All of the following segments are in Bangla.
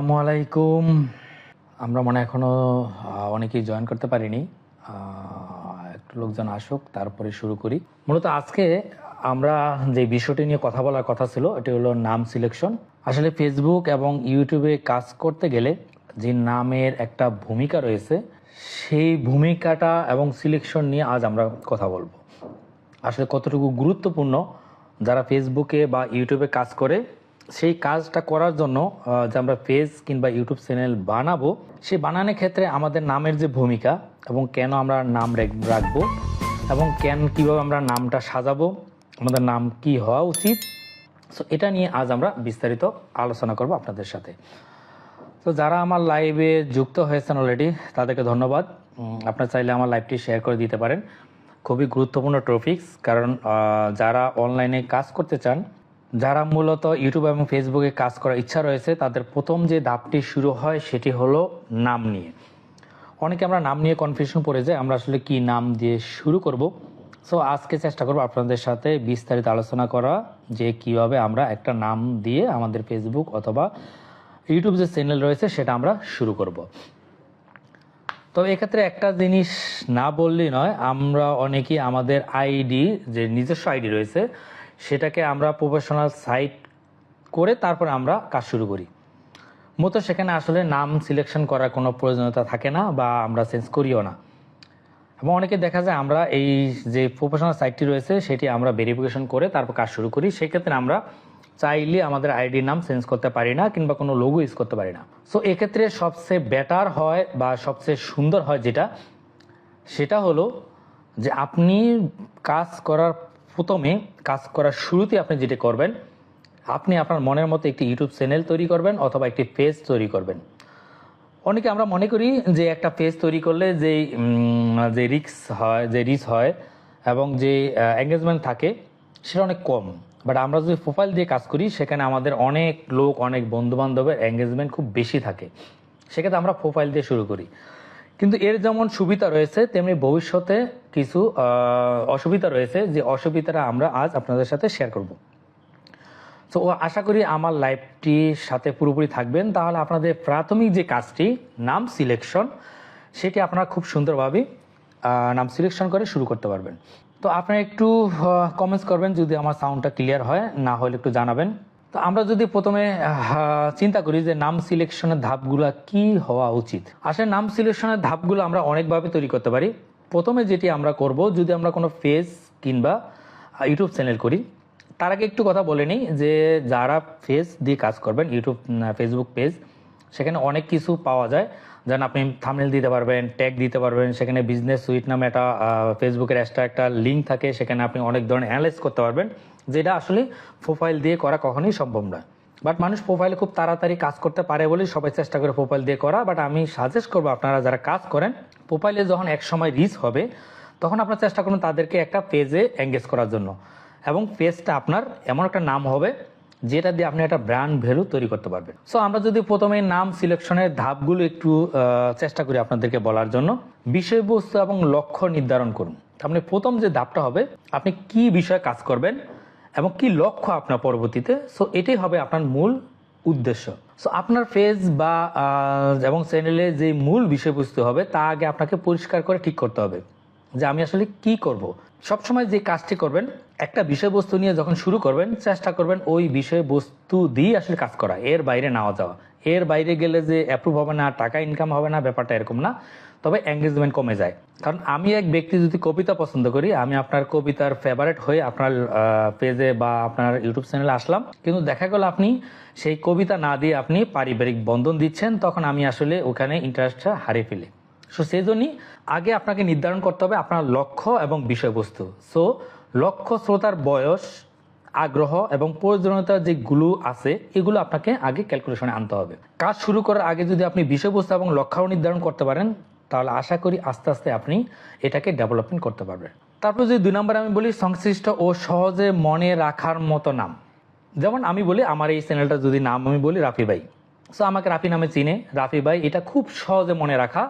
আসসালামু আলাইকুম। আমরা মনে এখনো অনেকেই জয়েন করতে পারিনি। একটু লোকজন আসুক তারপরে শুরু করি। মূলত আজকে আমরা যে বিষয়টি নিয়ে কথা বলার কথা ছিল এটি হলো নাম সিলেকশন। আসলে ফেসবুক এবং ইউটিউবে কাজ করতে গেলে যে নামের একটা ভূমিকা রয়েছে সেই ভূমিকাটা এবং সিলেকশন নিয়ে আজ আমরা কথা বলবো। আসলে কতটুকু গুরুত্বপূর্ণ যারা ফেসবুকে বা ইউটিউবে কাজ করে সেই কাজটা করার জন্য যে আমরা পেজ কিংবা ইউটিউব চ্যানেল বানাবো সেই বানানোর ক্ষেত্রে আমাদের নামের যে ভূমিকা এবং কেন আমরা নাম রাখবো এবং কীভাবে আমরা নামটা সাজাবো, আমাদের নাম কি হওয়া উচিত, সো এটা নিয়ে আজ আমরা বিস্তারিত আলোচনা করব আপনাদের সাথে। তো যারা আমার লাইভে যুক্ত হয়েছেন অলরেডি তাদেরকে ধন্যবাদ। আপনারা চাইলে আমার লাইভটি শেয়ার করে দিতে পারেন। খুবই গুরুত্বপূর্ণ টপিকস, কারণ যারা অনলাইনে কাজ করতে চান, যারা মূলত ইউটিউব এবং ফেসবুকে কাজ করার ইচ্ছা রয়েছে তাদের প্রথম যে ধাপটি শুরু হয় সেটি হলো নাম নিয়ে। অনেকে আমরা নাম নিয়ে কনফিউশন পড়ে যাই, আমরা আসলে কি নাম দিয়ে শুরু করব। সো আজকে চেষ্টা করব আপনাদের সাথে বিস্তারিত আলোচনা করা যে কিভাবে আমরা একটা নাম দিয়ে আমাদের ফেসবুক অথবা ইউটিউব যে চ্যানেল রয়েছে সেটা আমরা শুরু করব। তো এক্ষেত্রে একটা জিনিস না বললেই নয়, আমরা অনেকেই আমাদের আইডি যে নিজস্ব আইডি রয়েছে সেটাকে আমরা প্রফেশনাল সাইট করে তারপরে আমরা কাজ শুরু করি। মূলত সেখানে আসলে নাম সিলেকশন করার কোনো প্রয়োজনীয়তা থাকে না বা আমরা চেঞ্জ করিও না। এবং অনেকে দেখা যায় আমরা এই যে প্রফেশনাল সাইটটি রয়েছে সেটি আমরা ভেরিফিকেশন করে তারপর কাজ শুরু করি। সেক্ষেত্রে আমরা চাইলে আমাদের আইডির নাম চেঞ্জ করতে পারি না কিংবা কোনো লোগো ইউজ করতে পারি না। সো এক্ষেত্রে সবচেয়ে বেটার হয় বা সবচেয়ে সুন্দর হয় সেটা হলো যে আপনি কাজ করার প্রথমে কাজ করার শুরুতে আপনি যেটা করবেন, আপনি আপনার মনের মতো একটি ইউটিউব চ্যানেল তৈরি করবেন অথবা একটি পেজ তৈরি করবেন। অনেকে আমরা মনে করি যে একটা পেজ তৈরি করলে যে রিচ হয় এবং যে এঙ্গেজমেন্ট থাকে সেটা অনেক কম। বাট আমরা যদি প্রোফাইল দিয়ে কাজ করি সেখানে আমাদের অনেক লোক, অনেক বন্ধুবান্ধবের এঙ্গেজমেন্ট খুব বেশি থাকে। সেক্ষেত্রে আমরা প্রোফাইল দিয়ে শুরু করি। কিন্তু এর যেমন সুবিধা রয়েছে তেমনি ভবিষ্যতে কিছু অসুবিধা রয়েছে, যে অসুবিধাটা আমরা আজ আপনাদের সাথে শেয়ার করব। তো আশা করি আমার লাইভটির সাথে পুরোপুরি থাকবেন, তাহলে আপনাদের প্রাথমিক যে কাজটি নাম সিলেকশন সেটি আপনারা খুব সুন্দরভাবে নাম সিলেকশন করে শুরু করতে পারবেন। তো আপনারা একটু কমেন্টস করবেন যদি আমার সাউন্ডটা ক্লিয়ার হয়, না হলে একটু জানাবেন। তো আমরা যদি প্রথমে চিন্তা করি যে নাম সিলেকশনের ধাপগুলো কি হওয়া উচিত। আসলে নাম সিলেকশনের ধাপগুলো আমরা অনেকভাবে তৈরি করতে পারি। প্রথমে যেটি আমরা করব, যদি আমরা কোনো পেজ কিংবা ইউটিউব চ্যানেল করি, তার আগে একটু কথা বলে নিই যে যারা পেজ দিয়ে কাজ করবেন, ইউটিউব ফেসবুক পেজ, সেখানে অনেক কিছু পাওয়া যায়। যেন আপনি থাম্বনেল দিতে পারবেন, ট্যাগ দিতে পারবেন, সেখানে বিজনেস সুইট নামে একটা ফেসবুকের এক্সট্রা একটা লিঙ্ক থাকে, সেখানে আপনি অনেক ধরনের অ্যানালাইজ করতে পারবেন, যেটা আসলে প্রোফাইল দিয়ে করা কখনোই সম্ভব নয়। বাট মানুষ প্রোফাইলে খুব তাড়াতাড়ি কাজ করতে পারে বলেই সবাই চেষ্টা করে প্রোফাইল দিয়ে করা। বাট আমি সাজেস্ট করবো আপনারা যারা কাজ করেন, প্রোফাইলে যখন এক সময় রিচ হবে তখন আপনার চেষ্টা করুন তাদেরকে একটা পেজে এঙ্গেজ করার জন্য, এবং পেজটা আপনার এমন একটা নাম হবে যেটা দিয়ে আপনি একটা ব্র্যান্ড ভ্যালু তৈরি করতে পারবেন। সো আমরা যদি প্রথমে নাম সিলেকশনের ধাপগুলো একটু চেষ্টা করি আপনাদেরকে বলার জন্য। বিষয়বস্তু এবং লক্ষ্য নির্ধারণ করুন। আপনি প্রথম যে ধাপটা হবে, আপনি কি বিষয়ে কাজ করবেন এবং কি লক্ষ্য আপনার পরবর্তীতে, সো এটাই হবে আপনার মূল উদ্দেশ্য। সো আপনার পেজ বা এবং চ্যানেলে যে মূল বিষয়বস্তু হবে তা আগে আপনাকে পরিষ্কার করে ঠিক করতে হবে যে আমি আসলে কি করব। সবসময় যে কাজটি করবেন, একটা বিষয়বস্তু নিয়ে যখন শুরু করবেন চেষ্টা করবেন ওই বিষয়বস্তু দিয়ে আসলে কাজ করা, এর বাইরে না যাওয়া। এর বাইরে গেলে যে অ্যাপ্রুভ হবে না, টাকা ইনকাম হবে না, ব্যাপারটা এরকম না, তবে এঙ্গেজমেন্ট কমে যায়। কারণ আমি এক ব্যক্তি যদি কবিতা পছন্দ করি, আমি আপনার কবিতার ফেভারিট হয়ে আপনার পেজে বা আপনার ইউটিউব চ্যানেলে আসলাম, কিন্তু দেখা গেল আপনি সেই কবিতা না দিয়ে আপনি পারিবারিক বন্ধন দিচ্ছেন, তখন আমি আসলে ওখানে ইন্টারেস্টটা হারিয়ে ফেলি। সো সেই জন্যই আগে আপনাকে নির্ধারণ করতে হবে আপনার লক্ষ্য এবং বিষয়বস্তু। সো লক্ষ্য, শ্রোতার বয়স, আগ্রহ এবং প্রয়োজনীয়তা যেগুলো আছে এগুলো আপনাকে আগে ক্যালকুলেশনে আনতে হবে। কাজ শুরু করার আগে যদি আপনি বিষয়বস্তু এবং লক্ষ্য নির্ধারণ করতে পারেন তাহলে আশা করি আস্তে আস্তে আপনি এটাকে ডেভেলপমেন্ট করতে পারবেন। তারপর যদি 2 নম্বরে আমি বলি সংশ্লিষ্ট ও সহজে মনে রাখার মতো নাম। যেমন আমি বলি আমার এই চ্যানেলটা যদি নাম আমি বলি রাফি ভাই, সো আমাকে রাফি নামে চিনে, রাফি ভাই, এটা খুব সহজে মনে রাখা।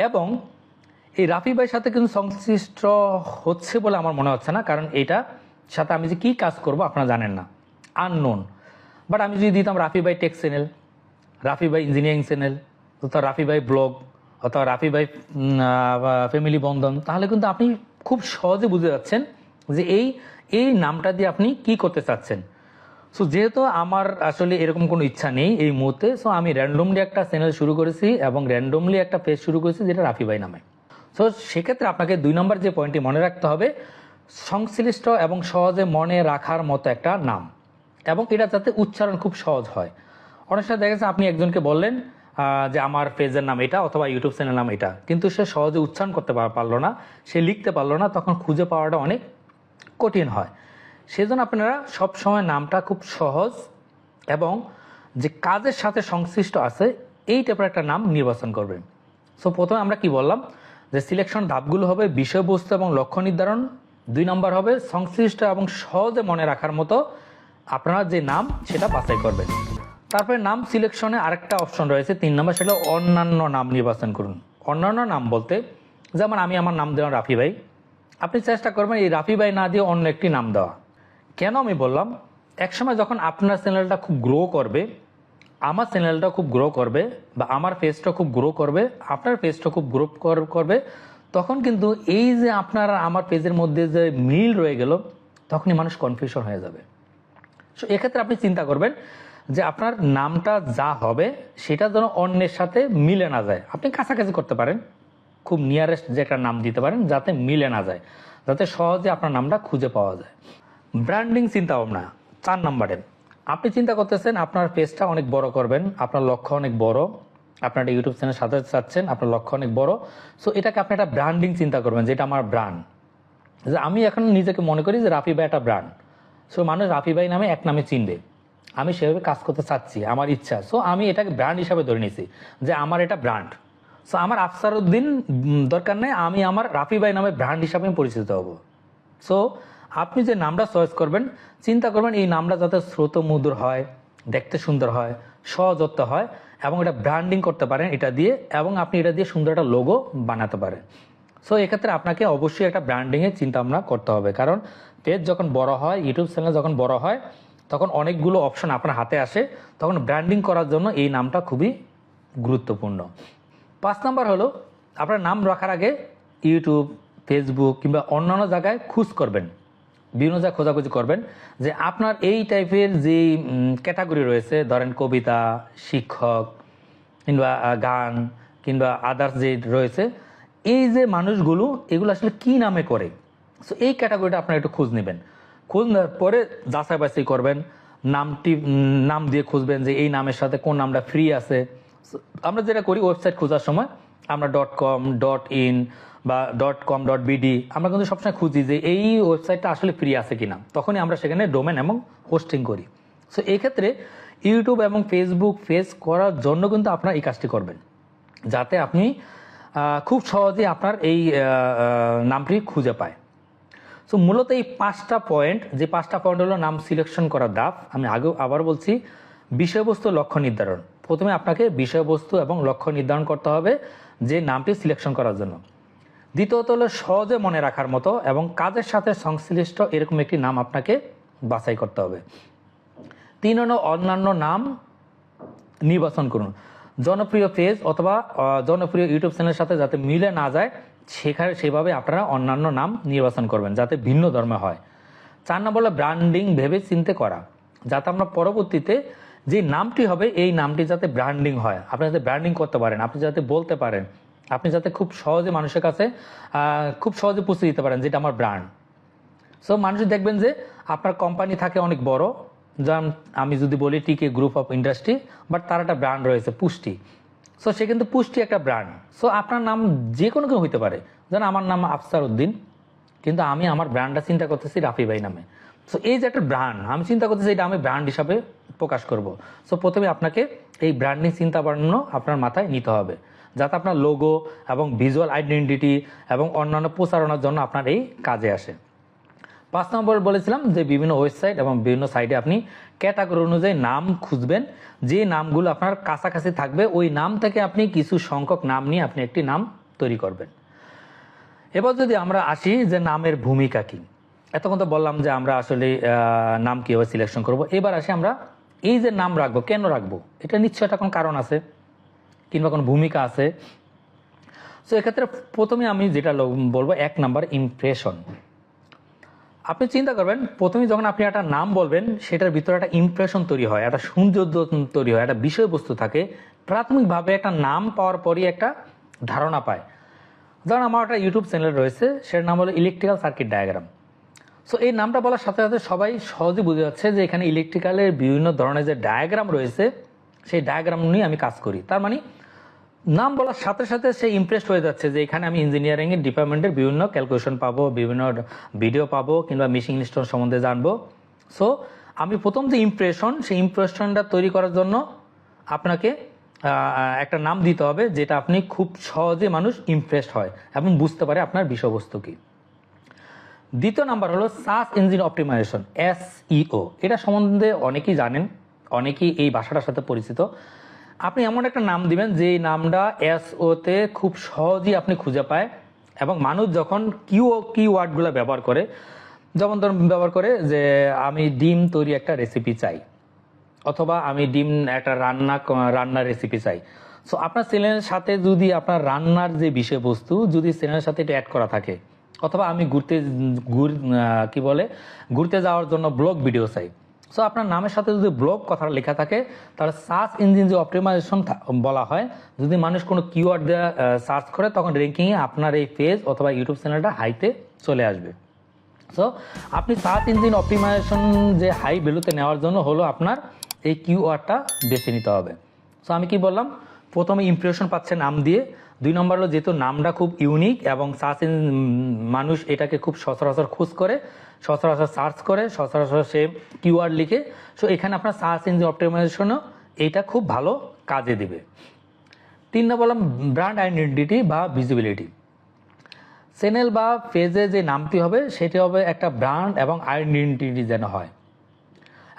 এবং এই রাফি ভাইয়ের সাথে কিন্তু সংশ্লিষ্ট হচ্ছে বলে আমার মনে হচ্ছে না, কারণ এটা সাথে আমি যে কী কাজ করব আপনারা জানেন না, আননোন। বাট আমি যদি দিতাম রাফি ভাই টেক চ্যানেল, রাফি ভাই ইঞ্জিনিয়ারিং চ্যানেল অথবা রাফি ভাই ব্লগ অথবা রাফি ভাই ফ্যামিলি বন্ধন, তাহলে কিন্তু আপনি খুব সহজে বুঝে যাচ্ছেন যে এই নামটা দিয়ে আপনি কি করতে চাচ্ছেন। সো যেহেতু আমার আসলে এরকম কোনো ইচ্ছা নেই এই মুহূর্তে, সো আমি র্যান্ডমলি একটা চ্যানেল শুরু করেছি এবং র্যান্ডমলি একটা পেজ শুরু করেছি যেটা রাফি ভাই নামে। সো সেক্ষেত্রে আপনাকে 2 নম্বর যে পয়েন্টটি মনে রাখতে হবে, সংশ্লিষ্ট এবং সহজে মনে রাখার মতো একটা নাম, এবং এটা যাতে উচ্চারণ খুব সহজ হয়। অনেক সময় দেখা যাচ্ছে আপনি একজনকে বললেন যে আমার পেজের নাম এটা অথবা ইউটিউব চ্যানেল নাম এটা, কিন্তু সে সহজে উচ্চারণ করতে পারলো না, সে লিখতে পারলো না, তখন খুঁজে পাওয়াটা অনেক কঠিন হয়। সেজন্য আপনারা সবসময় নামটা খুব সহজ এবং যে কাজের সাথে সংশ্লিষ্ট আছে এই টাইপের একটা নাম নির্বাচন করবেন। সো প্রথমে আমরা কি বললাম যে সিলেকশন ধাপগুলো হবে বিষয়বস্তু এবং লক্ষ্য নির্ধারণ, 2 নম্বর হবে সংশ্লিষ্ট এবং সহজে মনে রাখার মতো আপনারা যে নাম সেটা বাছাই করবেন। তারপরে নাম সিলেকশনে আরেকটা অপশন রয়েছে 3 নম্বর, সেটা অন্যান্য নাম নির্বাচন করুন। অন্যান্য নাম বলতে যেমন আমি আমার নাম দিলাম রাফি ভাই, আপনি চেষ্টা করবেন এই রাফি ভাই না দিয়ে অন্য একটি নাম দেওয়া। কেন আমি বললাম, একসময় যখন আপনার চ্যানেলটা খুব গ্রো করবে, আমার চ্যানেলটা খুব গ্রো করবে, বা আমার পেজটা খুব গ্রো করবে, আপনার পেজটা খুব গ্রো করবে, তখন কিন্তু এই যে আপনার আমার পেজের মধ্যে যে মিল রয়ে গেল, তখনই মানুষ কনফিউশন হয়ে যাবে। সো এক্ষেত্রে আপনি চিন্তা করবেন যে আপনার নামটা যা হবে সেটা যেন অন্যের সাথে মিলে না যায়। আপনি কাছাকাছি করতে পারেন, খুব নিয়ারেস্ট যে একটা নাম দিতে পারেন যাতে মিলে না যায়, যাতে সহজে আপনার নামটা খুঁজে পাওয়া যায়। ব্র্যান্ডিং চিন্তা ভাবনা 4 নম্বরে, আপনি চিন্তা করতেছেন আপনার পেজটা অনেক বড় করবেন, আপনার লক্ষ্য অনেক বড়, আপনার একটা ইউটিউব চ্যানেল সাজাতে চাচ্ছেন, আপনার লক্ষ্য অনেক বড়। সো এটাকে আপনি একটা ব্র্যান্ডিং চিন্তা করবেন, যেটা আমার ব্র্যান্ড, যে আমি এখন নিজেকে মনে করি যে রাফি ভাই একটা ব্র্যান্ড। সো মানুষ রাফি ভাই নামে এক নামে চিনবে, আমি সেভাবে কাজ করতে চাচ্ছি, আমার ইচ্ছা। সো আমি এটাকে ব্র্যান্ড হিসাবে ধরে নিয়েছি যে আমার এটা ব্র্যান্ড। সো আমার আফসার উদ্দিন দরকার নেই, আমি আমার রাফি ভাই নামে ব্র্যান্ড হিসাবে পরিচিত হব। সো আপনি যে নামটা চয়েস করবেন, চিন্তা করবেন এই নামটা যাতে শ্রুতমধুর হয়, দেখতে সুন্দর হয়, সহজত্ব হয়, এবং এটা ব্র্যান্ডিং করতে পারেন এটা দিয়ে, এবং আপনি এটা দিয়ে সুন্দর একটা লোগো বানাতে পারেন। সো এক্ষেত্রে আপনাকে অবশ্যই একটা ব্র্যান্ডিংয়ের চিন্তা ভাবনা করতে হবে, কারণ পেজ যখন বড় হয়, ইউটিউব চ্যানেল যখন বড় হয়, তখন অনেকগুলো অপশন আপনার হাতে আসে, তখন ব্র্যান্ডিং করার জন্য এই নামটা খুবই গুরুত্বপূর্ণ। 5 নম্বর হলো, আপনার নাম রাখার আগে ইউটিউব, ফেসবুক কিংবা অন্যান্য জায়গায় খোঁজ করবেন, বিভিন্ন জায়গায় খোঁজাখুঁজি করবেন যে আপনার এই টাইপের যে ক্যাটাগরি রয়েছে, ধরেন কবিতা, শিক্ষক কিংবা গান কিংবা আদার্স যে রয়েছে, এই যে মানুষগুলো এগুলো আসলে কি নামে করে। সো এই ক্যাটাগরিটা আপনারা একটু খোঁজ নেবেন, খোঁজ নেওয়ার পরে যাচাই বাছাই করবেন, নাম দিয়ে খুঁজবেন যে এই নামের সাথে কোন নামটা ফ্রি আছে। আমরা যেটা করি ওয়েবসাইট খোঁজার সময় আমরা .com, .in বা .com.bd আমরা কিন্তু সবসময় খুঁজি যে এই ওয়েবসাইটটা আসলে ফ্রি আছে কিনা, তখনই আমরা সেখানে ডোমেন এবং হোস্টিং করি। সো এই ক্ষেত্রে ইউটিউব এবং ফেসবুক পেজ করার জন্য কিন্তু আপনারা এই কাজটি করবেন, যাতে আপনি খুব সহজে আপনার এই নামটি খুঁজে পায়। সো মূলত এই 5টা পয়েন্ট, যে 5টা পয়েন্ট হলো নাম সিলেকশন করার ধাপ। আমি আগেও আবার বলছি, বিষয়বস্তু, লক্ষ্য নির্ধারণ। প্রথমে আপনাকে বিষয়বস্তু এবং লক্ষ্য নির্ধারণ করতে হবে যে নামটি সিলেকশন করার জন্য। দ্বিতীয়ত হলো সহজে মনে রাখার মতো এবং কাজের সাথে সংশ্লিষ্ট এরকম একটি নাম আপনাকে বাছাই করতে হবে। 3 হলো অন্যান্য নাম নির্বাচন করুন। জনপ্রিয় পেজ অথবা জনপ্রিয় ইউটিউব চ্যানেলের সাথে যাতে মিলে না যায় সেভাবে আপনারা অন্যান্য নাম নির্বাচন করবেন, যাতে ভিন্ন ধর্মে হয়। 4 নম্বর হলো ব্র্যান্ডিং ভেবে চিন্তে করা, যাতে আমরা পরবর্তীতে যে নামটি হবে এই নামটি যাতে ব্র্যান্ডিং হয়, আপনি যাতে ব্র্যান্ডিং করতে পারেন, আপনি যাতে বলতে পারেন, আপনি যাতে খুব সহজে মানুষের কাছে খুব সহজে পৌঁছে দিতে পারেন যেটা আমার ব্র্যান্ড। সো মানুষ দেখবেন যে আপনার কোম্পানি থাকে অনেক বড়, যেমন আমি যদি বলি টিকে গ্রুপ অফ ইন্ডাস্ট্রি, বাট তার একটা ব্র্যান্ড রয়েছে পুষ্টি। সো সে কিন্তু পুষ্টি একটা ব্র্যান্ড। সো আপনার নাম যে কোনো কেউ হইতে পারে, যেন আমার নাম আফসার উদ্দিন, কিন্তু আমি আমার ব্র্যান্ডটা চিন্তা করতেছি রাফি ভাই নামে। সো এই যে একটা ব্র্যান্ড আমি চিন্তা করতেছি, এটা আমি ব্র্যান্ড হিসাবে প্রকাশ করব। সো প্রথমে আপনাকে এই ব্র্যান্ডিং চিন্তা ভাবনা আপনার মাথায় নিতে হবে, যাতে আপনার লোগো এবং ভিজুয়াল আইডেন্টিটি এবং অন্যান্য প্রচারণার জন্য আপনার এই কাজে আসে। 5 নম্বর বলেছিলাম যে বিভিন্ন ওয়েবসাইট এবং বিভিন্ন সাইটে আপনি ক্যাটাগরি অনুযায়ী নাম খুঁজবেন, যে নামগুলো আপনার কাছাকাছি থাকবে ওই নাম থেকে আপনি কিছু সংখ্যক নাম নিয়ে আপনি একটি নাম তৈরি করবেন। এবার যদি আমরা আসি যে নামের ভূমিকা কি, এতক্ষণ তো বললাম যে আমরা আসলে নাম কীভাবে সিলেকশন করব। এবার আসি আমরা এই যে নাম রাখবো, কেন রাখবো, এটা নিশ্চয় একটা কোনো কারণ আছে কিংবা কোনো ভূমিকা আছে। সো এক্ষেত্রে প্রথমে আমি যেটা বলবো, 1 নাম্বার ইমপ্রেশন। আপনি চিন্তা করবেন, প্রথমে যখন আপনি একটা নাম বলবেন সেটার ভিতরে একটা ইমপ্রেশন তৈরি হয়, একটা সৌন্দর্য তৈরি হয়, একটা বিষয়বস্তু থাকে। প্রাথমিকভাবে একটা নাম পাওয়ার পরই একটা ধারণা পায়। যেমন আমার একটা ইউটিউব চ্যানেল রয়েছে, সেটার নাম হলো ইলেকট্রিক্যাল সার্কিট ডায়াগ্রাম। সো এই নামটা বলার সাথে সাথে সবাই সহজে বুঝে যাচ্ছে যে এখানে ইলেকট্রিক্যালের বিভিন্ন ধরনের যে ডায়াগ্রাম রয়েছে সেই ডায়াগ্রাম নিয়ে আমি কাজ করি। তার মানে নাম বলার সাথে সাথে সে ইমপ্রেসড হয়ে যাচ্ছে যে এখানে আমি ইঞ্জিনিয়ারিংয়ের ডিপার্টমেন্টের বিভিন্ন ক্যালকুলেশন পাবো, বিভিন্ন ভিডিও পাবো, কিংবা মেশিন ইনস্টল সম্বন্ধে জানবো। সো আমি প্রথম যে ইমপ্রেশন, সেই ইমপ্রেশনটা তৈরি করার জন্য আপনাকে একটা নাম দিতে হবে যেটা আপনি খুব সহজে মানুষ ইমপ্রেসড হয় এবং বুঝতে পারে আপনার বিষয়বস্তু কি। দ্বিতীয় নাম্বার হলো সার্চ ইঞ্জিন অপটিমাইজেশন, SEO। এটা সম্বন্ধে অনেকেই জানেন, অনেকেই এই ভাষাটার সাথে পরিচিত। আপনি এমন একটা নাম দিবেন যে নামটা SEO-তে খুব সহজেই আপনি খুঁজে পায়, এবং মানুষ যখন কিওয়ার্ডগুলো ব্যবহার করে, যেমন ধরুন ব্যবহার করে যে আমি ডিম তৈরি একটা রেসিপি চাই, অথবা আমি ডিম একটা রান্নার রেসিপি চাই। সো আপনার চ্যানেলের সাথে যদি আপনার রান্নার যে বিষয়বস্তু যদি চ্যানেলের সাথে এটা অ্যাড করা থাকে, অথবা আমি ঘুরতে যাওয়ার জন্য ব্লগ ভিডিও চাই, সো আপনার নামের সাথে যদি ব্লগ কথা লেখা থাকে, তাহলে সার্চ ইঞ্জিন যে অপটিমাইজেশন বলা হয়, যদি মানুষ কোনো কিওয়ার্ড দিয়ে সার্চ করে তখন র্যাঙ্কিংয়ে আপনার এই পেজ অথবা ইউটিউব চ্যানেলটা হাইতে চলে আসবে। সো আপনি সার্চ ইঞ্জিন অপটিমাইজেশন যে হাই ভ্যালুতে নেওয়ার জন্য হলো আপনার এই কিওয়ার্ডটা বেছে নিতে হবে। সো আমি কি বললাম, প্রথমে ইমপ্রেশন পাচ্ছে নাম দিয়ে। 2 নম্বর হলো যেহেতু নামটা খুব ইউনিক এবং মানুষ এটাকে খুব সচরাচর খোঁজ করে, সচরাচর সার্চ করে, সচরাচর সে কিওয়ার্ড লিখে। সো এখানে আপনার সার্চ ইঞ্জিন অপটিমাইজেশনও এইটা খুব ভালো কাজে দিবে। 3 নম্বর বললাম ব্র্যান্ড আইডেন্টিটি বা ভিজিবিলিটি। চ্যানেল বা পেজে যে নামটি হবে সেটি হবে একটা ব্র্যান্ড এবং আইডেন্টিটি যেন হয়,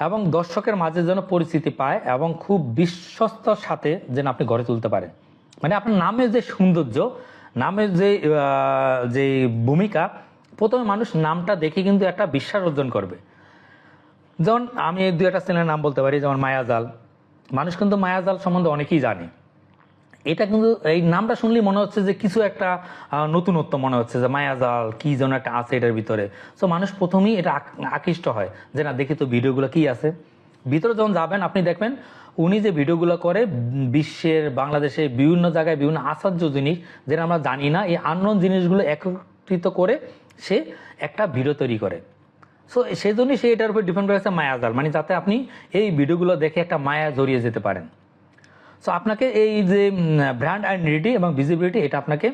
এবং দর্শকের মাঝে যেন পরিচিতি পায়, এবং খুব বিশ্বস্তর সাথে যেন আপনি গড়ে তুলতে পারেন। মানে আপনার নামের যে সৌন্দর্য, নামের যে ভূমিকা, প্রথমে মানুষ নামটা দেখে কিন্তু একটা বিশ্বাস অর্জন করবে। যেমন আমি 2-1টা চ্যানেলের নাম বলতে পারি, যেমন মায়াজাল। মানুষ কিন্তু মায়াজাল সম্বন্ধে অনেকেই জানে। এটা কিন্তু এই নামটা শুনলেই মনে হচ্ছে যে কিছু একটা নতুনত্ব মনে হচ্ছে, যে মায়াজাল কি যেন একটা আছে এটার ভিতরে। সো মানুষ প্রথমেই এটা আকৃষ্ট হয় যে না দেখি তো ভিডিওগুলো কি আছে। ভিতরে যখন যাবেন আপনি দেখবেন উনি যে ভিডিওগুলো করে বিশ্বের, বাংলাদেশে বিভিন্ন জায়গায় বিভিন্ন আশ্চর্য জিনিস যেটা আমরা জানি না, এই আননোন জিনিসগুলো একত্রিত করে সে একটা ভিডিও তৈরি করে। সো সেই জন্যই সে এটার উপর ডিপেন্ড করেছে মায়াজাল, মানে যাতে আপনি এই ভিডিওগুলো দেখে একটা মায়া জড়িয়ে যেতে পারেন। সো আপনাকে এই যে ব্র্যান্ড আইডেন্টিটি এবং ভিজিবিলিটি, এটা আপনাকে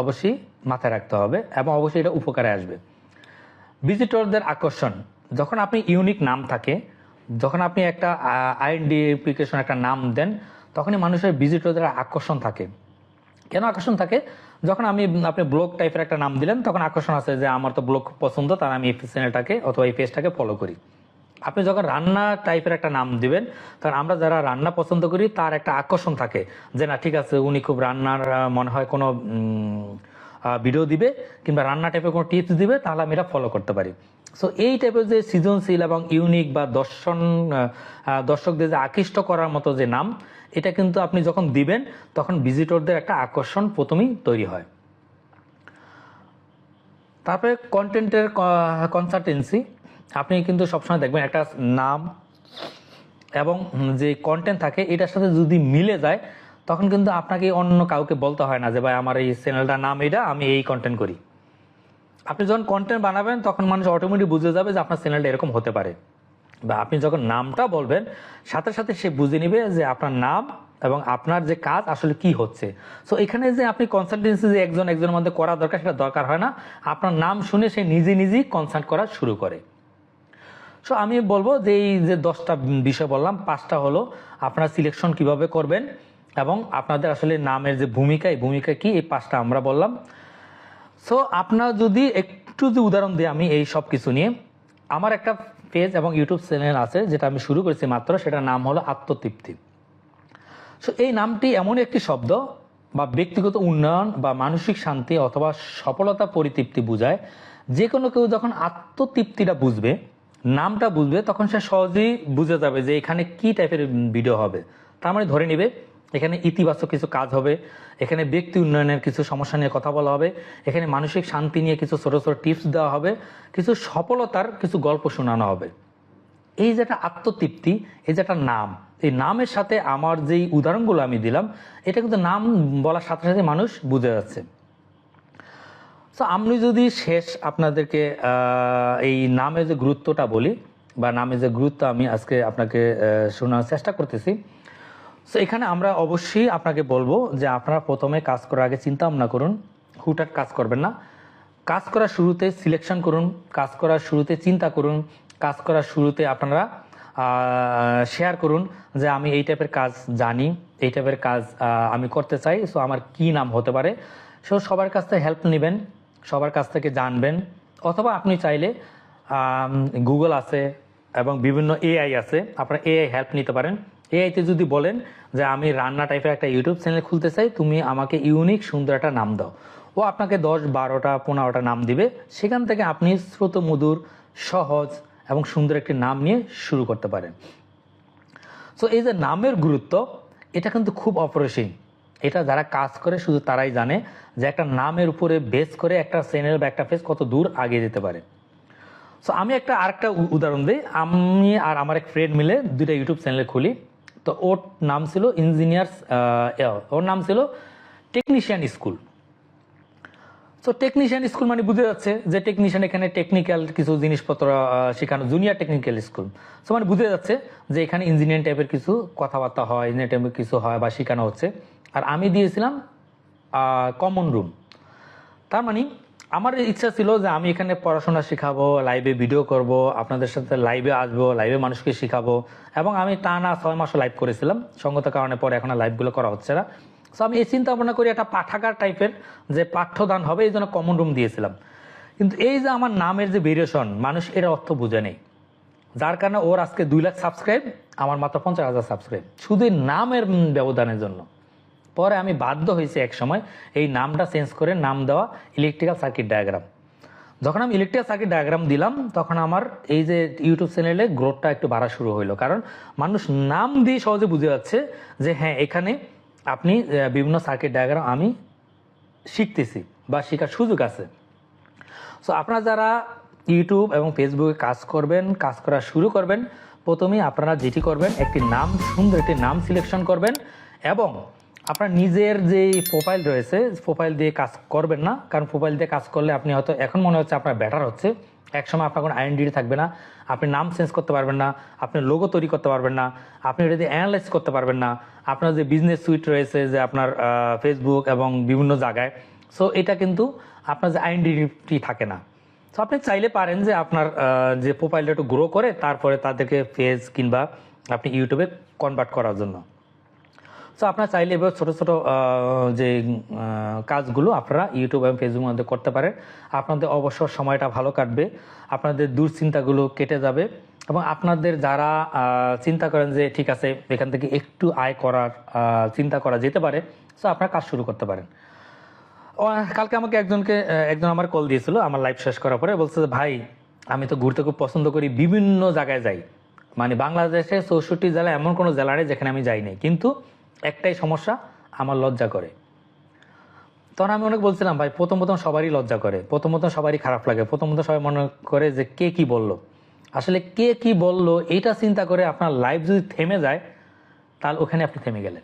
অবশ্যই মাথায় রাখতে হবে, এবং অবশ্যই এটা উপকারে আসবে। ভিজিটরদের আকর্ষণ, যখন আপনি ইউনিক নাম থাকে, যখন আপনি একটা আইডেন্টিফিকেশন একটা নাম দেন, তখনই মানুষের ভিজিটরদের আকর্ষণ থাকে। কেন আকর্ষণ থাকে? যখন আপনি ব্লগ টাইপের একটা নাম দিলেন, তখন আকর্ষণ আছে যে আমার তো ব্লগ খুব পছন্দ, তার আমি এই চ্যানেলটাকে অথবা এই পেজটাকে ফলো করি। আপনি যখন রান্না টাইপের একটা নাম দিবেন, কারণ আমরা যারা রান্না পছন্দ করি তার একটা আকর্ষণ থাকে যে না ঠিক আছে উনি খুব রান্নার মনে হয় কোনো ভিডিও দিবে কিংবা রান্না টাইপের কোনো টিপস দিবে, তাহলে আমি এটা ফলো করতে পারি। সো এই টাইপের যে সৃজনশীল এবং ইউনিক বা দর্শকদের যে আকৃষ্ট করার মতো যে নাম, এটা কিন্তু আপনি যখন দিবেন তখন ভিজিটরদের একটা আকর্ষণ প্রথমেই তৈরি হয়। তারপরে কন্টেন্টের কনসালটেন্সি। আপনি কিন্তু সবসময় দেখবেন একটা নাম এবং যে কন্টেন্ট থাকে এটার সাথে যদি মিলে যায়, তখন কিন্তু আপনাকে অন্য কাউকে বলতে হয় না যে ভাই আমার এই চ্যানেলটার নাম এটা, আমি এই কন্টেন্ট করি। আপনি যখন কন্টেন্ট বানাবেন তখন মানুষ অটোমেটিক বুঝে যাবে যে আপনার চ্যানেলটা এরকম হতে পারে, বা আপনি যখন নামটা বলবেন সাথে সাথে সে বুঝে নিবে যে আপনার নাম এবং আপনার যে কাজ আসলে কি হচ্ছে। সো এখানে যে আপনি কনসালটেন্সি যে একজনের মধ্যে করা দরকার, সেটা দরকার হয় না। আপনার নাম শুনে সে নিজেই কনসাল্ট করা শুরু করে। সো আমি বলবো যে এই যে 10টা বিষয় বললাম, 5টা হলো আপনারা সিলেকশন কিভাবে করবেন এবং আপনাদের আসলে নামের যে ভূমিকা, এই ভূমিকা কি, এই 5টা আমরা বললাম। সো আপনারা যদি একটু যে উদাহরণ দিই আমি এই সব কিছু নিয়ে, আমার একটা পেজ এবং ইউটিউব চ্যানেল আছে যেটা আমি শুরু করেছি মাত্র, সেটার নাম হলো আত্মতৃপ্তি। সো এই নামটি এমন একটি শব্দ বা ব্যক্তিগত উন্নয়ন বা মানসিক শান্তি অথবা সফলতা পরিতৃপ্তি বোঝায়। যে কোনো কেউ যখন আত্মতৃপ্তিটা বুঝবে নামটা বুঝবে তখন সে সহজেই বুঝে যাবে যে এখানে কি টাইপের ভিডিও হবে। তার মানে ধরে নিবে এখানে ইতিবাচক কিছু কাজ হবে, এখানে ব্যক্তি উন্নয়নের কিছু সমস্যা নিয়ে কথা বলা হবে, এখানে মানসিক শান্তি নিয়ে কিছু ছোট ছোট টিপস দেওয়া হবে, কিছু সফলতার কিছু গল্প শোনানো হবে। এই যে একটা আত্মতৃপ্তি, এই যে একটা নাম, এই নামের সাথে আমার যেই উদাহরণগুলো আমি দিলাম, এটা কিন্তু নাম বলার সাথে সাথে মানুষ বুঝে যাচ্ছে। তো আমি যদি শেষ আপনাদেরকে এই নামের যে গুরুত্বটা বলি, বা নামের যে গুরুত্ব আমি আজকে আপনাকে শোনার চেষ্টা করতেছি। তো এখানে আমরা অবশ্যই আপনাকে বলবো যে আপনারা প্রথমে কাজ করার আগে চিন্তা ভাবনা করুন, হুটহাট কাজ করবেন না। কাজ করার শুরুতে সিলেকশন করুন, কাজ করার শুরুতে চিন্তা করুন, কাজ করার শুরুতে আপনারা শেয়ার করুন যে আমি এই টাইপের কাজ জানি, এই টাইপের কাজ আমি করতে চাই, সো আমার কি নাম হতে পারে। সো সবার কাছ থেকে হেল্প নেবেন, সবার কাছ থেকে জানবেন, অথবা আপনি চাইলে গুগল আছে এবং বিভিন্ন এআই আছে, আপনারা এআই হেল্প নিতে পারেন। এআইতে যদি বলেন যে আমি রান্না টাইপের একটা ইউটিউব চ্যানেল খুলতে চাই, তুমি আমাকে ইউনিক সুন্দর একটা নাম দাও, ও আপনাকে 10, 12টা, 15টা নাম দিবে। সেখান থেকে আপনি শ্রুতমধুর, সহজ এবং সুন্দর একটি নাম নিয়ে শুরু করতে পারেন। সো এই যে নামের গুরুত্ব, এটা কিন্তু খুব অপরিসীম। এটা যারা কাজ করে শুধু তারাই জানে যে একটা নামের উপরে বেস করে একটা চ্যানেল বা একটা পেজ কত দূর আগে যেতে পারে। সো আমি আরেকটা উদাহরণ দিই। আমি আর আমার এক ফ্রেন্ড মিলে 2টা ইউটিউব চ্যানেল খুলি। তো ওর নাম ছিল ইঞ্জিনিয়ার্স, ওর নাম ছিল technician school. So technician school মানে বুঝে যাচ্ছে যে টেকনিশিয়ান, এখানে টেকনিক্যাল কিছু জিনিসপত্র শেখানো, জুনিয়র টেকনিক্যাল স্কুল। সো মানে বুঝে যাচ্ছে যে এখানে ইঞ্জিনিয়ারিং টাইপের কিছু কথাবার্তা হয়, ইঞ্জিনিয়ার টাইপের কিছু হয় বা শেখানো হচ্ছে। আর আমি দিয়েছিলাম কমন রুম। তার মানে আমার ইচ্ছা ছিল যে আমি এখানে পড়াশোনা শেখাবো, লাইভে ভিডিও করব, আপনাদের সাথে লাইভে আসবো, লাইভে মানুষকে শেখাবো। এবং আমি টানা 6 মাসও লাইভ করেছিলাম, সঙ্গত কারণে পরে এখন লাইভগুলো করা হচ্ছে না। সো আমি এই চিন্তা ভাবনা করি একটা পাঠাগার টাইপের যে পাঠ্যদান হবে, এই জন্য কমন রুম দিয়েছিলাম। কিন্তু এই যে আমার নামের যে ভেরিয়েশন, মানুষ এর অর্থ বুঝে নেই, যার কারণে ওর আজকে 2 লাখ সাবস্ক্রাইব, আমার মাত্র 50,000 সাবস্ক্রাইব, শুধু এই নামের ব্যবধানের জন্য। পরে আমি বাধ্য হয়েছি এক সময় এই নামটা চেঞ্জ করে নাম দেওয়া ইলেকট্রিক্যাল সার্কিট ডায়াগ্রাম। যখন আমি ইলেকট্রিক্যাল সার্কিট ডায়াগ্রাম দিলাম, তখন আমার এই যে ইউটিউব চ্যানেলে গ্রোথটা একটু বাড়া শুরু হইলো, কারণ মানুষ নাম দিয়ে সহজে বুঝে যাচ্ছে যে হ্যাঁ, এখানে আপনি বিভিন্ন সার্কিট ডায়াগ্রাম আমি শিখতেছি বা শেখার সুযোগ আছে। সো আপনারা যারা ইউটিউব এবং ফেসবুকে কাজ করবেন, কাজ করা শুরু করবেন, প্রথমেই আপনারা যেটি করবেন, একটি নাম, সুন্দর একটি নাম সিলেকশন করবেন। এবং আপনার নিজের যে প্রোফাইল রয়েছে, প্রোফাইল দিয়ে কাজ করবেন না, কারণ প্রোফাইল দিয়ে কাজ করলে আপনি হয়তো এখন মনে হচ্ছে আপনার বেটার হচ্ছে, একসময় আপনার কোনো আইডেন্টিটি থাকবে না, আপনি নাম চেঞ্জ করতে পারবেন না, আপনি লোগো তৈরি করতে পারবেন না, আপনি এটা দিয়ে অ্যানালাইজ করতে পারবেন না, আপনার যে বিজনেস সুইট রয়েছে যে আপনার ফেসবুক এবং বিভিন্ন জায়গায়, সো এটা কিন্তু আপনার যে আইডেন্টিটি থাকে না। তো আপনি চাইলে পারেন যে আপনার যে প্রোফাইলটা একটু গ্রো করে তারপরে তাদেরকে পেজ কিংবা আপনি ইউটিউবে কনভার্ট করার জন্য। সো আপনারা চাইলে এবার ছোটো ছোটো যে কাজগুলো আপনারা ইউটিউব এবং ফেসবুকের মধ্যে করতে পারেন। আপনাদের অবশ্য সময়টা ভালো কাটবে, আপনাদের দুশ্চিন্তাগুলো কেটে যাবে, এবং আপনাদের যারা চিন্তা করেন যে ঠিক আছে এখান থেকে একটু আয় করার চিন্তা করা যেতে পারে, সো আপনারা কাজ শুরু করতে পারেন। কালকে আমাকে একজন আমার কল দিয়েছিল আমার লাইভ শেষ করার পরে, বলছে যে ভাই, আমি তো ঘুরতে খুব পছন্দ করি, বিভিন্ন জায়গায় যাই, মানে বাংলাদেশে 64 জেলা এমন কোনো জেলা নেই যেখানে আমি যাই নাই, কিন্তু একটাই সমস্যা, আমার লজ্জা করে। তখন আমি অনেক বলছিলাম ভাই, প্রথম সবারই লজ্জা করে, প্রথম সবারই খারাপ লাগে, প্রথম সবাই মনে করে যে কে কি বললো। আসলে কে কি বললো এইটা চিন্তা করে আপনার লাইফ যদি থেমে যায়, তাহলে ওখানে আপনি থেমে গেলেন।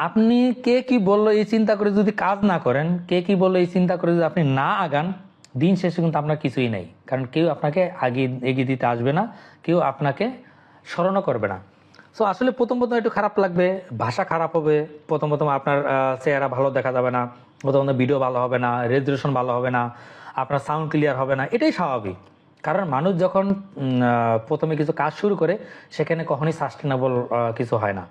আপনি কে কি বললো এই চিন্তা করে যদি কাজ না করেন, কে কি বললো এই চিন্তা করে যদি আপনি না আগান, দিন শেষে কিন্তু আপনার কিছুই নেই, কারণ কেউ আপনাকে এগিয়ে দিতে আসবে না, কেউ আপনাকে স্মরণও করবে না। সো আসলে প্রথম একটু খারাপ লাগবে, ভাষা খারাপ হবে, প্রথম আপনার চেহারা ভালো দেখা যাবে না, প্রথম ভিডিও ভালো হবে না, রেজুলেশন ভালো হবে না, আপনার সাউন্ড ক্লিয়ার হবে না, এটাই স্বাভাবিক। কারণ মানুষ যখন প্রথমে কিছু কাজ শুরু করে, সেখানে কখনোই সাস্টেনেবল কিছু হয় না।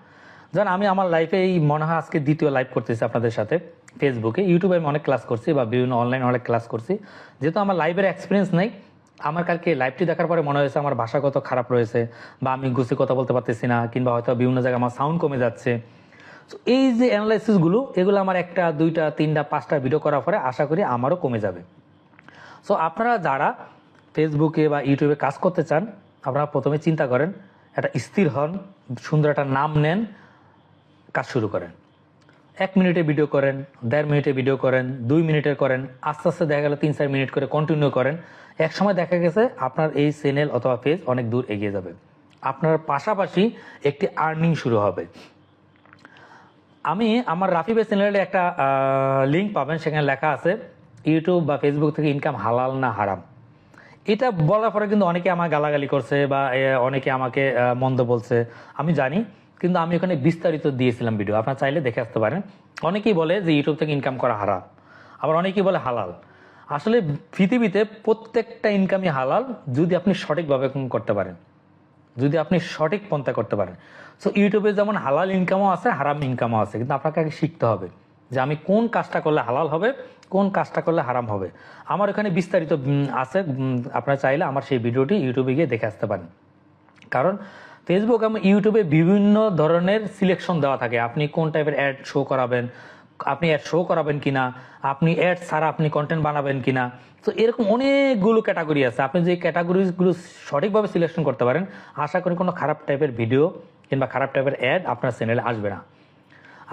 যেমন আমি আমার লাইফে এই মনে হয় আজকে 2য় লাইভ করতেছি আপনাদের সাথে ফেসবুকে, ইউটিউবে আমি অনেক ক্লাস করছি বা বিভিন্ন অনলাইনে অনেক ক্লাস করছি। যেহেতু আমার লাইভের এক্সপিরিয়েন্স নেই, আমার কালকে লাইভটি দেখার পরে মনে হয়েছে আমার ভাষাগত খারাপ রয়েছে, বা আমি গুছিয়ে কথা বলতে পারতেছি না, কিংবা হয়তো বিভিন্ন জায়গায় আমার সাউন্ড কমে যাচ্ছে। তো এই যে অ্যানালাইসিসগুলো, এগুলো আমার 1টা, 2টা, 3টা, 5টা ভিডিও করার পরে আশা করি আমারও কমে যাবে। সো আপনারা যারা ফেসবুকে বা ইউটিউবে কাজ করতে চান, আপনারা প্রথমে চিন্তা করেন, একটা স্থির হন, সুন্দর একটা নাম নেন, কাজ শুরু করেন। 1 মিনিটে ভিডিও করেন, 1.5 মিনিটে ভিডিও করেন, 2 মিনিটের করেন, আস্তে আস্তে দেখা গেল 3-4 মিনিট করে কন্টিনিউ করেন। এক সময় দেখা গেছে আপনার এই চ্যানেল অথবা পেজ অনেক দূর এগিয়ে যাবে। আপনার পাশাপাশি একটি আর্নিং শুরু হবে। আমি আমার রাফি ভাই চ্যানেলে একটা লিঙ্ক পাবেন, সেখানে লেখা আছে ইউটিউব বা ফেসবুক থেকে ইনকাম হালাল না হারাম। এটা বলার পরে কিন্তু অনেকে আমার গালাগালি করছে বা অনেকে আমাকে মন্দ বলছে, আমি জানি, কিন্তু আমি ওখানে বিস্তারিত দিয়েছিলাম ভিডিও, আপনারা চাইলে দেখে আসতে পারেন। অনেকেই বলে যে ইউটিউব থেকে ইনকাম করা হারাম, আবার অনেকেই বলে হালাল। আসলে পৃথিবীতে প্রত্যেকটা ইনকামই হালাল যদি আপনি সঠিকভাবে করতে পারেন, যদি আপনি সঠিক পন্থা করতে পারেন। সো ইউটিউবে যেমন হালাল ইনকামও আছে, হারাম ইনকামও আছে, কিন্তু আপনাকে আগে শিখতে হবে যে আমি কোন কাজটা করলে হালাল হবে, কোন কাজটা করলে হারাম হবে। আমার এখানে বিস্তারিত আছে, আপনারা চাইলে আমার সেই ভিডিওটি ইউটিউবে গিয়ে দেখে আসতে পারেন। কারণ ফেসবুক এবং ইউটিউবে বিভিন্ন ধরনের সিলেকশন দেওয়া থাকে, আপনি কোন টাইপের অ্যাড শো করাবেন, আপনি অ্যাড শো করাবেন কিনা, আপনি অ্যাড ছাড়া আপনি কন্টেন্ট বানাবেন কিনা। তো এরকম অনেকগুলো ক্যাটাগরি আছে, আপনি যে ক্যাটাগরিগুলো সঠিকভাবে সিলেকশন করতে পারেন, আশা করি কোনো খারাপ টাইপের ভিডিও কিংবা খারাপ টাইপের অ্যাড আপনার চ্যানেলে আসবে না।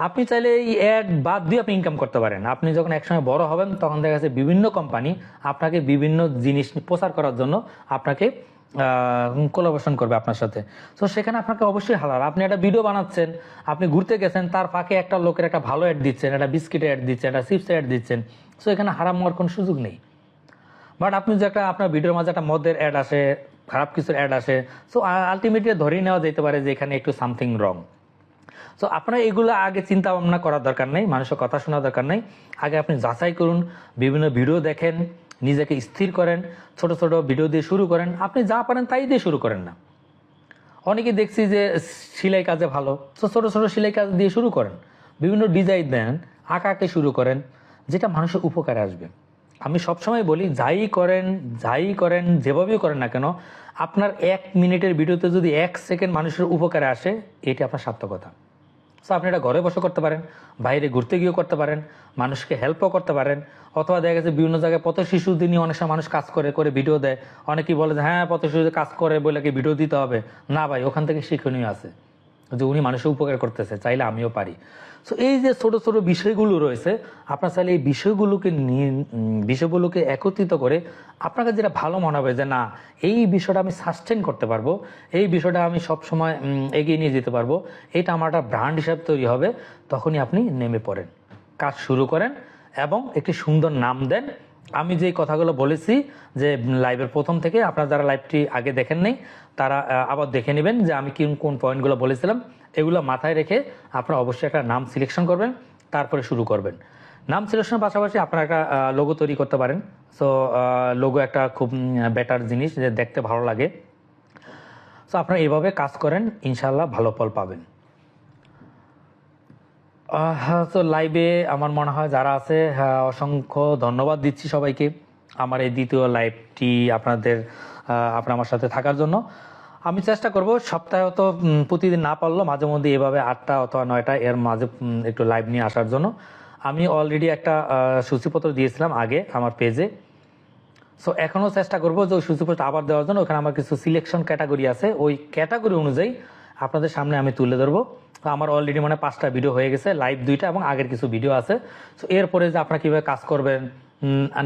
আপনি চাইলে এই অ্যাড বাদ দিয়ে আপনি ইনকাম করতে পারেন। আপনি যখন একসময় বড় হবেন তখন দেখা যাচ্ছে বিভিন্ন কোম্পানি আপনাকে বিভিন্ন জিনিস প্রচার করার জন্য আপনাকে কোলাবোরেশন করবে আপনার সাথে। তো সেখানে আপনাকে অবশ্যই হালাল। আপনি একটা ভিডিও বানাচ্ছেন, আপনি ঘুরতে গেছেন, তার ফাঁকে একটা লোকের একটা ভালো অ্যাড দিচ্ছেন, একটা বিস্কিটের অ্যাড দিচ্ছেন, একটা চিপসের অ্যাড দিচ্ছেন, সো এখানে হারাম হওয়ার কোনো সুযোগ নেই। বাট আপনি যে একটা আপনার ভিডিওর মাঝে একটা মদের অ্যাড আসে, খারাপ কিছুর অ্যাড আসে, সো আলটিমেটলি ধরেই নেওয়া যেতে পারে যে এখানে একটু সামথিং রং। সো আপনার এগুলো আগে চিন্তা ভাবনা করার দরকার নেই, মানুষের কথা শোনার দরকার নেই। আগে আপনি যাচাই করুন, বিভিন্ন ভিডিও দেখেন, নিজেকে স্থির করেন, ছোট ছোট ভিডিও দিয়ে শুরু করেন। আপনি যা পারেন তাই দিয়ে শুরু করেন না। অনেকে দেখছি যে সেলাই কাজে ভালো, তো ছোট ছোট সেলাই কাজ দিয়ে শুরু করেন, বিভিন্ন ডিজাইন দেন, আঁকাকে শুরু করেন, যেটা মানুষের উপকারে আসবে। আমি সবসময় বলি, যাই করেন যেভাবেই করেন না কেন, আপনার 1 মিনিটের ভিডিওতে যদি 1 সেকেন্ড মানুষের উপকারে আসে, এটি আপনার সার্থকতা। সো আপনি এটা ঘরে বসে করতে পারেন, বাইরে ঘুরতে গিয়েও করতে পারেন, মানুষকে হেল্পও করতে পারেন, অথবা দেখা গেছে বিভিন্ন জায়গায় পথ শিশুদের নিয়ে অনেক সময় মানুষ কাজ করে ভিডিও দেয়। অনেকেই বলে যে হ্যাঁ পথ শিশুদের কাজ করে বলে কি ভিডিও দিতে হবে না। ভাই, ওখান থেকে শিক্ষণীয় আছে যে উনি মানুষের উপকার করতেছে, চাইলে আমিও পারি। সো এই যে ছোট ছোট বিষয়গুলো রয়েছে, আপনার চাইলে এই বিষয়গুলোকে একত্রিত করে আপনাকে যেটা ভালো মনে হবে যে না, এই বিষয়টা আমি সাস্টেন করতে পারবো, এই বিষয়টা আমি সবসময় এগিয়ে নিয়ে যেতে পারবো, এটা আমার একটা ব্র্যান্ড হিসাবে তৈরি হবে, তখনই আপনি নেমে পড়েন, কাজ শুরু করেন এবং একটি সুন্দর নাম দেন। আমি যে কথাগুলো বলেছি যে লাইভের প্রথম থেকে, আপনারা যারা লাইভটি আগে দেখেন নাই তারা আবার দেখে নেবেন যে আমি কোন পয়েন্টগুলো বলেছিলাম। এগুলো মাথায় রেখে আপনারা অবশ্যই একটা নাম সিলেকশন করবেন, তারপরে শুরু করবেন। নাম সিলেকশনের পাশাপাশি আপনারা একটা লোগো তৈরি করতে পারেন। সো লোগো একটা খুব বেটার জিনিস, যে দেখতে ভালো লাগে। সো আপনারা এইভাবে কাজ করেন, ইনশাল্লাহ ভালো ফল পাবেন। তো লাইভে আমার মনে হয় যারা আছে, অসংখ্য ধন্যবাদ দিচ্ছি সবাইকে আমার এই দ্বিতীয় লাইভটি আপনার আমার সাথে থাকার জন্য। আমি চেষ্টা করব সপ্তাহে তো প্রতিদিন না পারলেও মাঝে মধ্যে এভাবে 8টা অথবা 9টা এর মাঝে একটু লাইভ নিয়ে আসার জন্য। আমি অলরেডি একটা সূচিপত্র দিয়েছিলাম আগে আমার পেজে। সো এখনও চেষ্টা করব যে ওই সূচিপত্র আবার দেওয়ার জন্য। ওখানে আমার কিছু সিলেকশন ক্যাটাগরি আছে, ওই ক্যাটাগরি অনুযায়ী আপনাদের সামনে আমি তুলে ধরবো। তো আমার অলরেডি 5টা ভিডিও হয়ে গেছে, লাইভ 2টা এবং আগের কিছু ভিডিও আছে। সো এরপরে যে আপনারা কীভাবে কাজ করবেন,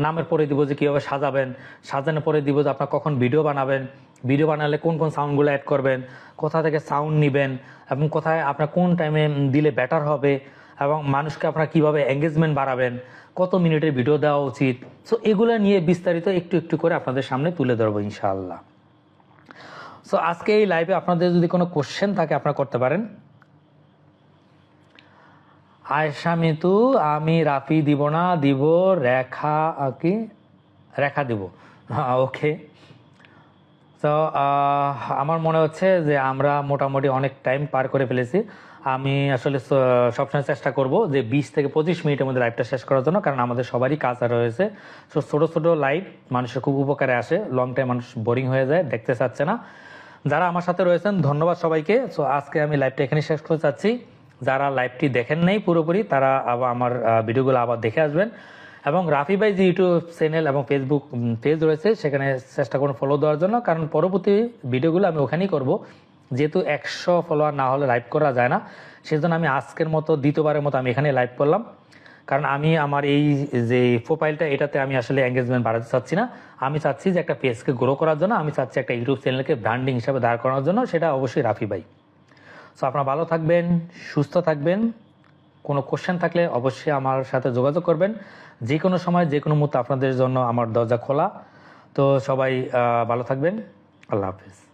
নামের পরে দিব যে কীভাবে সাজাবেন, সাজানোর পরে দিব যে আপনার কখন ভিডিও বানাবেন, ভিডিও বানালে কোন কোন সাউন্ডগুলো অ্যাড করবেন, কোথা থেকে সাউন্ড নেবেন এবং কোথায় আপনার কোন টাইমে দিলে বেটার হবে, এবং মানুষকে আপনারা কীভাবে এঙ্গেজমেন্ট বাড়াবেন, কত মিনিটের ভিডিও দেওয়া উচিত। সো এগুলো নিয়ে বিস্তারিত একটু একটু করে আপনাদের সামনে তুলে ধরবো ইনশাআল্লাহ। সো আজকে এই লাইভে আপনাদের যদি কোনো কোশ্চেন থাকে আপনারা করতে পারেন। আয়েশা মিতু, আমি রাফি দিব না, দিব রেখা দিব। ওকে। তো আমার মনে হচ্ছে যে আমরা মোটামুটি অনেক টাইম পার করে ফেলেছি। আমি আসলে সবসময় চেষ্টা করব যে 20 থেকে 25 মিনিটের মধ্যে লাইভটা শেষ করার জন্য, কারণ আমাদের সবারই কাজ রয়েছে। সো ছোটো ছোটো লাইভ মানুষের খুব উপকারে আসে, লং টাইম মানুষ বোরিং হয়ে যায়, দেখতে চাচ্ছে না। যারা আমার সাথে রয়েছেন ধন্যবাদ সবাইকে। সো আজকে আমি লাইভটা এখানে শেষ করতে চাচ্ছি। যারা লাইভটি দেখেন নাই পুরোপুরি, তারা আবার আমার ভিডিওগুলো আবার দেখে আসবেন এবং রাফি ভাই যে ইউটিউব চ্যানেল এবং ফেসবুক পেজ রয়েছে সেখানে চেষ্টা করুন ফলো দেওয়ার জন্য, কারণ পরবর্তী ভিডিওগুলো আমি ওখানেই করব। যেহেতু 100 ফলোয়ার না হলে লাইভ করা যায় না, সেজন্য আমি আজকের মতো দ্বিতীয়বারের মতো আমি এখানে লাইভ করলাম। কারণ আমি আমার এই যে প্রোফাইলটা এটাতে আমি আসলে এঙ্গেজমেন্ট বাড়াতে চাচ্ছি না। আমি চাচ্ছি যে একটা পেজকে গ্রো করার জন্য, আমি চাচ্ছি একটা ইউটিউব চ্যানেলকে ব্র্যান্ডিং হিসাবে দাঁড় করানোর জন্য, সেটা অবশ্যই রাফি ভাই। সো আপনারা ভালো থাকবেন, সুস্থ থাকবেন। কোনো কোশ্চেন থাকলে অবশ্যই আমার সাথে যোগাযোগ করবেন। যে কোনো সময় যে কোনো মুহূর্তে আপনাদের জন্য আমার দরজা খোলা। তো সবাই ভালো থাকবেন। আল্লাহ হাফিজ।